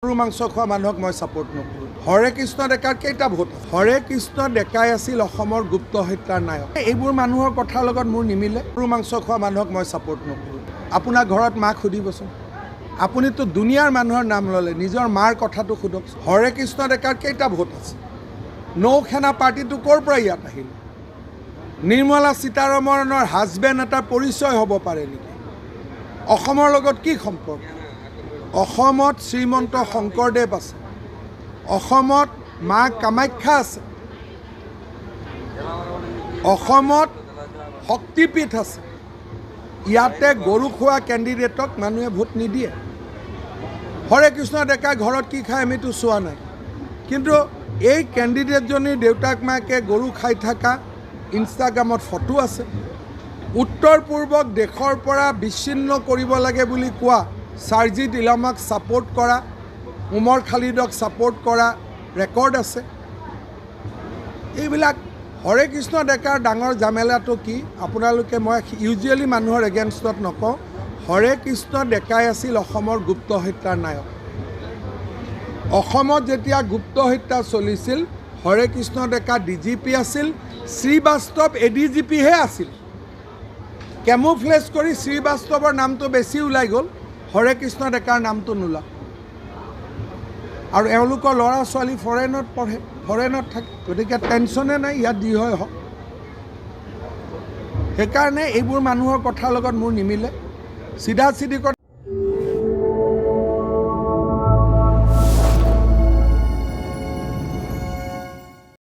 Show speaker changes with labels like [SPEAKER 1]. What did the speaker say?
[SPEAKER 1] গৰু মাংস খোৱা মানুহক মই ছাপোৰ্ট নকৰোঁ। হৰে কৃষ্ণ ডেকাৰ কেইটা ভোট? হৰে কৃষ্ণ ডেকাই আছিল অসমৰ গুপ্ত হত্যাৰ নায়ক। এইবোৰ মানুহৰ কথাৰ লগত মোৰ নিমিলে। গৰু মাংস খোৱা মানুহক মই ছাপোৰ্ট নকৰোঁ। আপোনাৰ ঘৰত মাক সুধিবচোন, আপুনিতো দুনিয়াৰ মানুহৰ নাম ল'লে, নিজৰ মাৰ কথাটো সোধক। হৰে কৃষ্ণ ডেকাৰ কেইটা ভোট আছে? নৌ সেনা পাৰ্টিটো ক'ৰ পৰা ইয়াত আহিল? নিৰ্মলা সীতাৰমণৰ হাজবেণ্ড এটা পৰিচয় হ'ব পাৰে নেকি? অসমৰ লগত কি সম্পৰ্ক? অসমত শ্ৰীমন্ত শংকৰদেৱ আছে, অসমত মা কামাখ্যা আছে, অসমত শক্তিপীঠ আছে। ইয়াতে গৰু খোৱা কেণ্ডিডেটক মানুহে ভোট নিদিয়ে। হৰে কৃষ্ণ ডেকাৰ ঘৰত কি খায় আমিতো চোৱা নাই, কিন্তু এই কেণ্ডিডেটজনীৰ দেউতাক মাকে গৰু খাই থকা ইনষ্টাগ্ৰামত ফটো আছে। উত্তৰ পূৰ্বক দেশৰ পৰা বিচ্ছিন্ন কৰিব লাগে বুলি কোৱা ছাৰ্জিদ ইলামাক ছাপোৰ্ট কৰা, উমৰ খালিদক ছাপোৰ্ট কৰা ৰেকৰ্ড আছে। এইবিলাক হৰে কৃষ্ণ ডেকাৰ ডাঙৰ জামেলাটো কি? আপোনালোকে, মই ইউজুৱেলি মানুহৰ এগেইনষ্টত নকওঁ। হৰে কৃষ্ণ ডেকাই আছিল অসমৰ গুপ্ত হত্যাৰ নায়ক। অসমত যেতিয়া গুপ্ত হত্যা চলিছিল, হৰে কৃষ্ণ ডেকা DGP আছিল, শ্ৰীবাস্তৱ ADGPহে আছিল। কেমুফ্লেজ কৰি শ্ৰীবাস্তৱৰ নামটো বেছি ওলাই গ'ল, হৰে কৃষ্ণ ডেকাৰ নামটো নোলাল। আৰু এওঁলোকৰ ল'ৰা ছোৱালী ফৰেনত পঢ়ে, ফৰেনত থাকে, গতিকে টেনশ্যনে নাই, ইয়াত যি হয় হওক। সেইকাৰণে এইবোৰ মানুহৰ কথাৰ লগত মোৰ নিমিলে। চিধা চিধি